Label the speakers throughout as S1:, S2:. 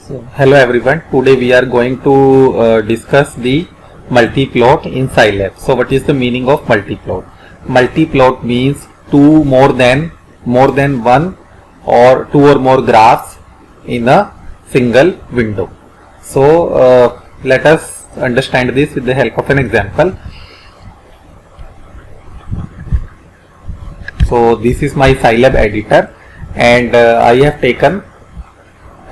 S1: So, hello everyone. Today we are going to discuss the multiplot in Scilab. So, what is the meaning of multiplot? Multiplot means more than one or two or more graphs in a single window. So, let us understand this with the help of an example. So, this is my Scilab editor, and I have taken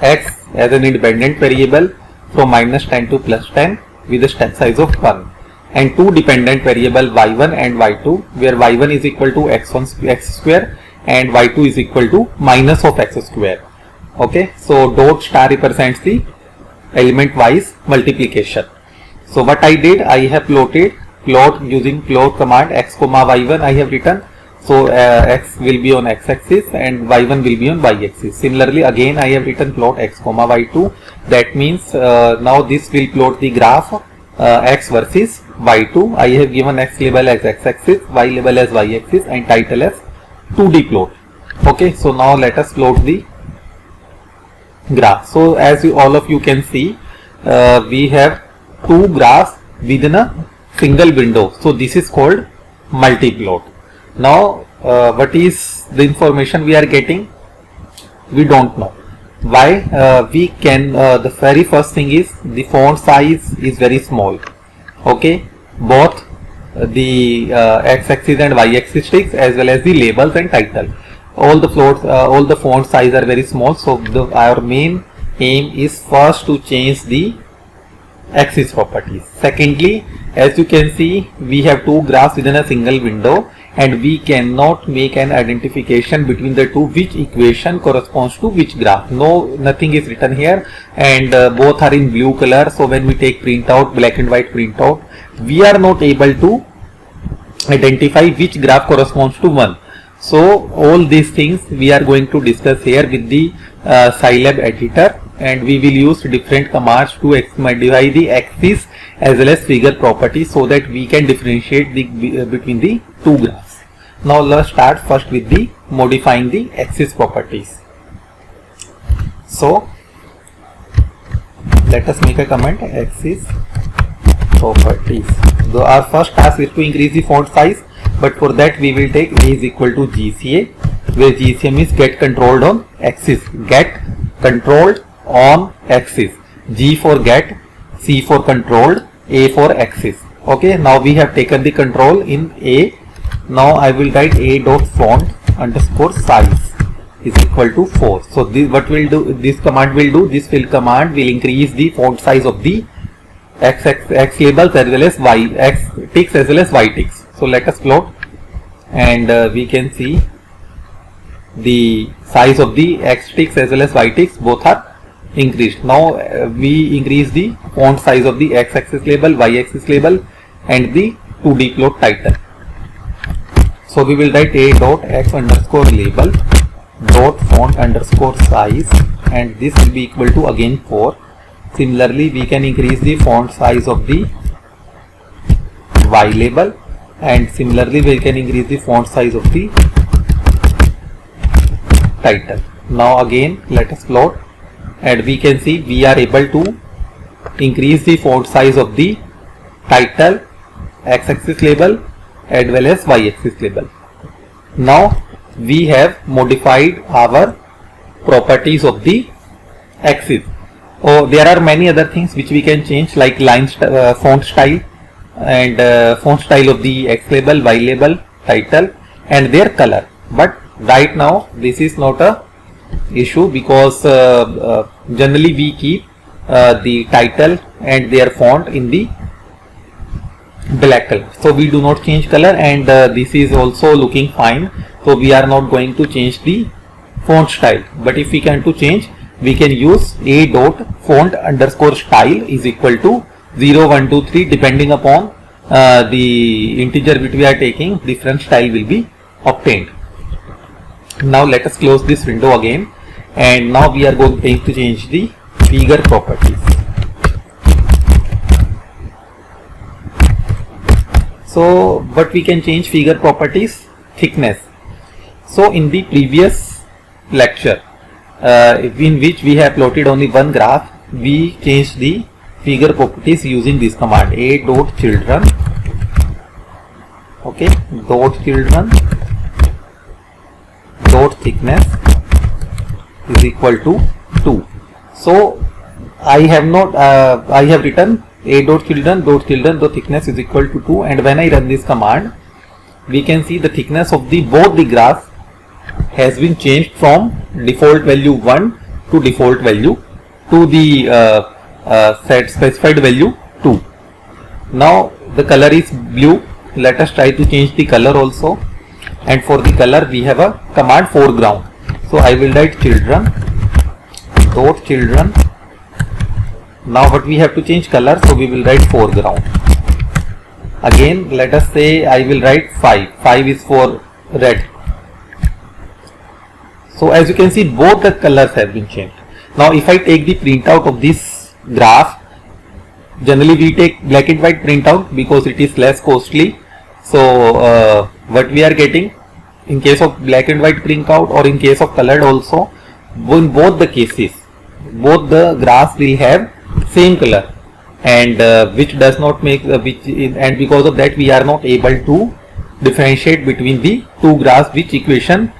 S1: x as an independent variable from -10 to +10 with a step size of 1, and two dependent variable y1 and y2, where y1 is equal to x square and y2 is equal to minus of x square. Okay, so dot star represents the element wise multiplication. So what I did, I have plot using plot command x comma y1 I have written. So x will be on x-axis and y1 will be on y-axis. Similarly, again I have written plot x comma y2. That means now this will plot the graph x versus y2. I have given x label as x-axis, y label as y-axis, and title as 2D plot. Okay, so now let us plot the graph. So as all of you can see, we have two graphs within a single window. So this is called multiplot. Now what is the information we are getting? We don't know. Why? We can, the very first thing is the font size is very small. Okay, both the x-axis and y-axis text as well as the labels and title, all the font size are very small. So our main aim is first to change the axis properties. Secondly, as you can see, we have two graphs within a single window, and we cannot make an identification between the two which equation corresponds to which graph. Nothing is written here, and both are in blue color. So when we take printout, black and white printout, we are not able to identify which graph corresponds to one. So all these things we are going to discuss here with the Scilab editor, and we will use different commands to modify the axis as well as figure properties so that we can differentiate between the two graphs. Now let's start first with the modifying the axis properties. So let us make a comment, axis properties. So our first task is to increase the font size, but for that we will take a is equal to GCA, where GCM is get controlled on axis, get controlled on axis, G for get, C for controlled, A for axis. Okay, now we have taken the control in A. Now I will write a dot font underscore size is equal to 4. So this what will do, this command will do, this command will increase the font size of the x labels as well as y x ticks as well as y ticks. So let us plot, and we can see the size of the x ticks as well as y ticks both are increased. Now we increase the font size of the x-axis label, y-axis label, and the 2D plot title. So we will write a dot x underscore label dot font underscore size, and this will be equal to again 4. Similarly, we can increase the font size of the y label, and similarly we can increase the font size of the title. Now again let us plot, and we can see we are able to increase the font size of the title, x-axis label as well as y-axis label. Now we have modified our properties of the axis. Oh, there are many other things which we can change, like font style and font style of the x label, y label, title, and their color. But right now this is not a issue, because generally we keep the title and their font in the black color. So we do not change color, and this is also looking fine. So we are not going to change the font style. But if we can to change, we can use a dot font underscore style is equal to 0, 1, 2, 3. Depending upon the integer which we are taking, different style will be obtained. Now let us close this window again, and now we are going to change the figure properties. So what we can change figure properties? Thickness. So in the previous lecture in which we have plotted only one graph, we change the figure properties using this command a dot children, okay, dot children dot thickness is equal to 2. So I have not I have written a dot children dot thickness is equal to 2, and when I run this command, we can see the thickness of the both the graphs has been changed from default value 1 to default value to the set specified value 2. Now the color is blue. Let us try to change the color also, and for the color we have a command foreground. So I will write children dot children. Now what we have to change color, so we will write foreground. Again let us say I will write 5 is for red. So as you can see, both the colors have been changed. Now if I take the printout of this graph, generally we take black and white printout because it is less costly. So what we are getting in case of black and white printout or in case of colored also, in both the cases, both the graphs will have same color, and which does not make and because of that we are not able to differentiate between the two graphs, which equation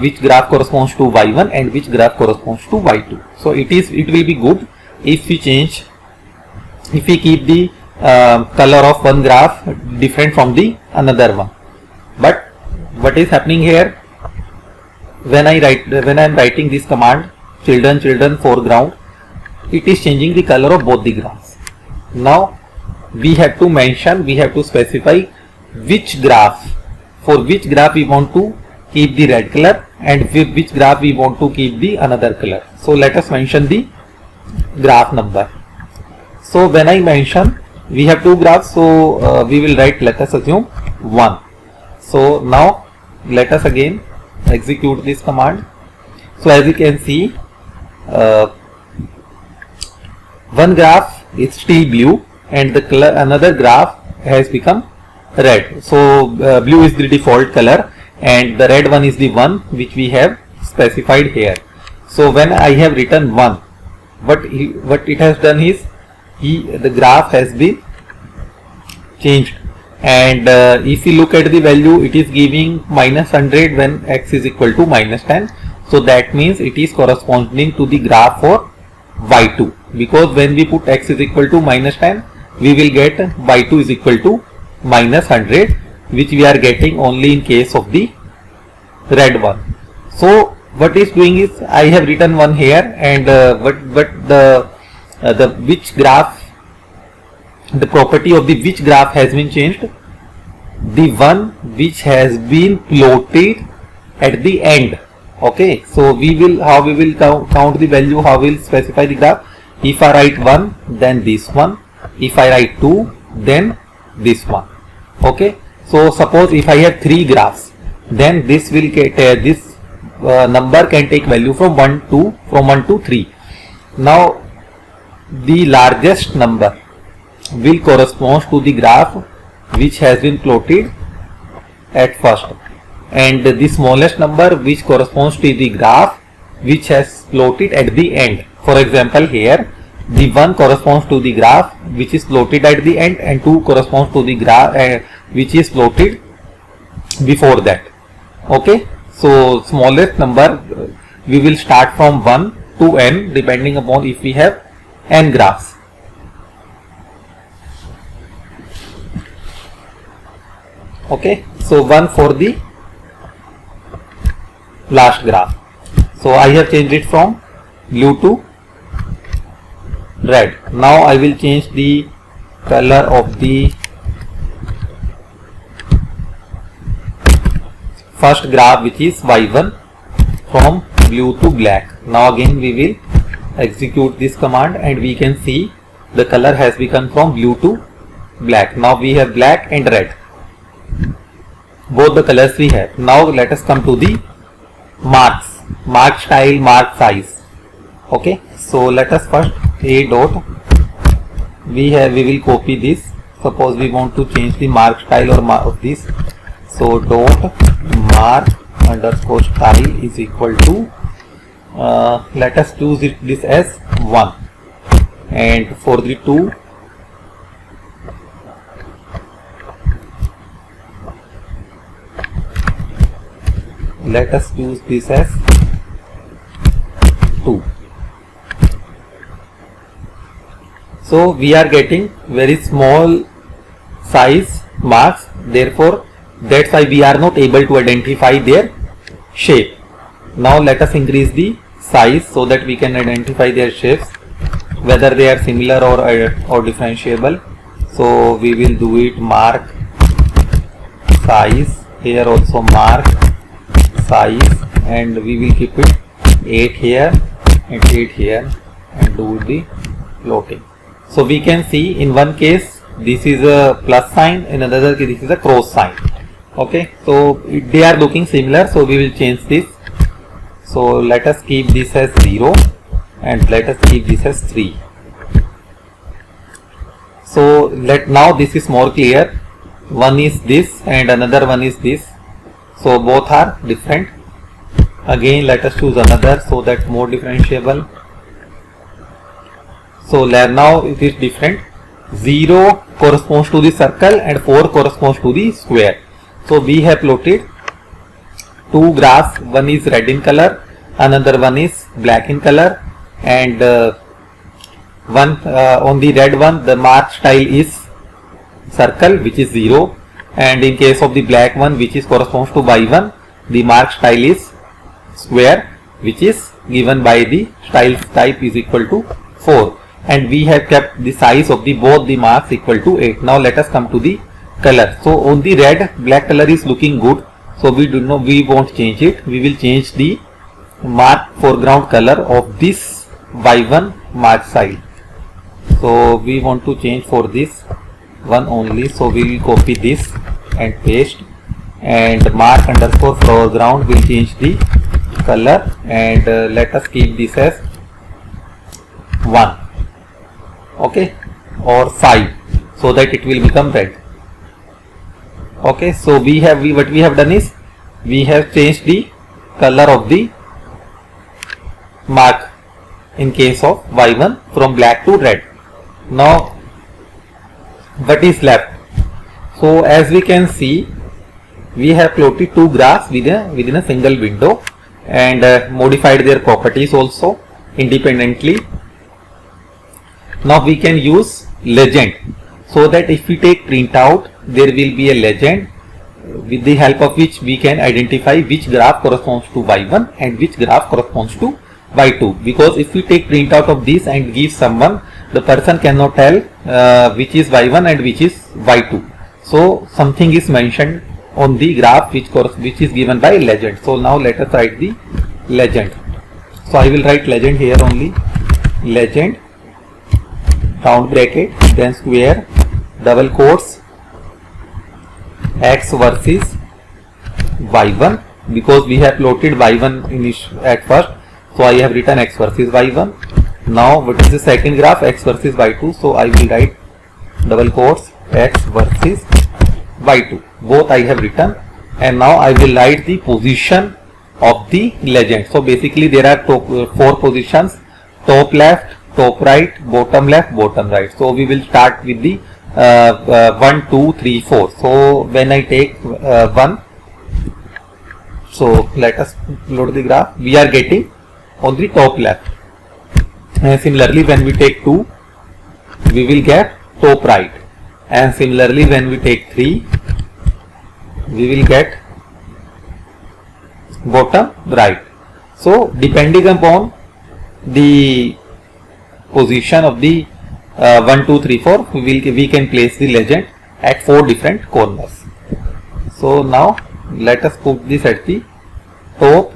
S1: which graph corresponds to y1 and which graph corresponds to y2. So it will be good if we keep the color of one graph different from the another one. But what is happening here, when I am writing this command children foreground, it is changing the color of both the graphs. Now we have to specify which graph, for which graph we want to keep the red color and which graph we want to keep the another color. So let us mention the graph number. So when I mention, we have two graphs, so we will write, let us assume 1. So now let us again execute this command. So as you can see, one graph is still blue and the color, another graph has become red. So blue is the default color and the red one is the one which we have specified here. So when I have written 1, what it has done is the graph has been changed, and if you look at the value, it is giving -100 when x is equal to -10. So that means it is corresponding to the graph for y2, because when we put x is equal to -10, we will get y2 is equal to -100, which we are getting only in case of the red one. So what is doing is, I have written 1 here, and the which graph, the property of the which graph has been changed, the one which has been plotted at the end. Okay, so how we will count the value, how we will specify the graph. If I write 1, then this one. If I write 2, then this one. Okay, so suppose if I have 3 graphs, then this will get this number can take value from 1 to 3. Now the largest number will correspond to the graph which has been plotted at first, and the smallest number which corresponds to the graph which has plotted at the end. For example, here the 1 corresponds to the graph which is plotted at the end, and 2 corresponds to the graph which is plotted before that. Okay, so smallest number we will start from 1 to n, depending upon if we have n graphs. Okay, so 1 for the last graph. So I have changed it from blue to red. Now I will change the color of the first graph, which is y1, from blue to black. Now again we will execute this command, and we can see the color has become from blue to black. Now we have black and red, both the colors we have. Now let us come to the marks, mark style, mark size. Okay, so let us first a dot, we will copy this. Suppose we want to change the mark style or mark of this, so dot mark underscore style is equal to let us choose this as 1, and for the 2 let us choose this as 2. So we are getting very small size marks, therefore that's why we are not able to identify their shape. Now let us increase the size so that we can identify their shapes, whether they are similar or differentiable. So we will do it mark size, here also mark size, and we will keep it 8 here and 8 here and do the floating. So we can see in one case this is a plus sign, in another case this is a cross sign. Okay, so they are looking similar, so we will change this. So let us keep this as 0 and let us keep this as 3. So now this is more clear. One is this and another one is this. So both are different. Again let us choose another so that more differentiable. So now it is different. 0 corresponds to the circle and 4 corresponds to the square. So we have plotted 2 graphs. One is red in color, another one is black in color, and one on the red one the mark style is circle, which is 0, and in case of the black one, which is corresponds to y1, the mark style is square, which is given by the style type is equal to 4, and we have kept the size of the both the marks equal to 8. Now let us come to the color. So on the red, black color is looking good, so we won't change it. We will change the mark foreground color of this y1 mark style. So we want to change for this one only, so we will copy this and paste, and mark underscore foreground will change the color, and let us keep this as 1, okay, or 5, so that it will become red. Okay, so what we have done is we have changed the color of the mark in case of y1 from black to red. Now what is left? So as we can see, we have plotted 2 graphs within a single window and modified their properties also independently. Now we can use legend, so that if we take printout, there will be a legend with the help of which we can identify which graph corresponds to y1 and which graph corresponds to y2. Because if we take printout of this and give someone, the person cannot tell which is y1 and which is y2. So something is mentioned on the graph which is given by legend. So now let us write the legend. So I will write legend here only. Legend, round bracket, then square, double quotes, x versus y1, because we have plotted y1 at first, so I have written x versus y1. Now what is the second graph? X versus y2, so I will write double quotes x versus y2. Both I have written, and now I will write the position of the legend. So basically there are 4 positions: top left, top right, bottom left, bottom right. So we will start with the 1, 2, 3, 4. So when I take 1, so let us load the graph. We are getting on the top left. And similarly, when we take 2, we will get top right. And similarly, when we take 3, we will get bottom right. So depending upon the position of the 1, 2, 3, 4, we can place the legend at 4 different corners. So now let us put this at the top,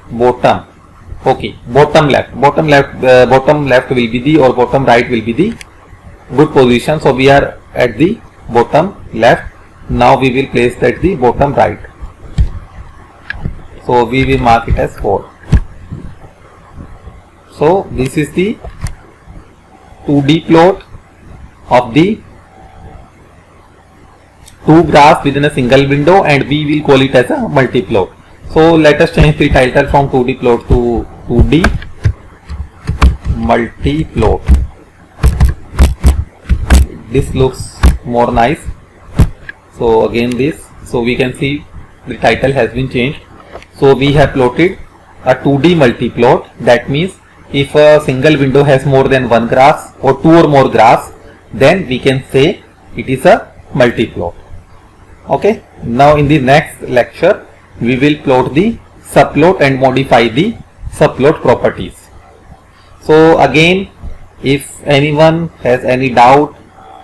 S1: bottom. Okay, bottom left will be the, or bottom right will be the good position. So we are at the bottom left. Now we will place that the bottom right. So we will mark it as 4. So this is the 2D plot of the 2 graphs within a single window, and we will call it as a multi-plot. So let us change the title from 2D plot to 2D multi-plot. This looks more nice. So again this, so we can see the title has been changed. So we have plotted a 2D multi-plot. That means if a single window has more than one graphs or two or more graphs, then we can say it is a multi-plot. Okay, now in the next lecture we will plot the subplot and modify the subplot properties. So again, if anyone has any doubt,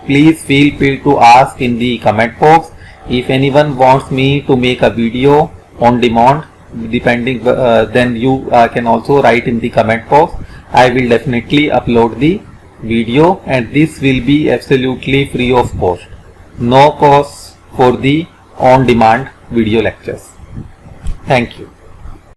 S1: please feel free to ask in the comment box. If anyone wants me to make a video on demand, depending, then you can also write in the comment box. I will definitely upload the video, and this will be absolutely free of cost. No cost for the on demand video lectures. Thank you.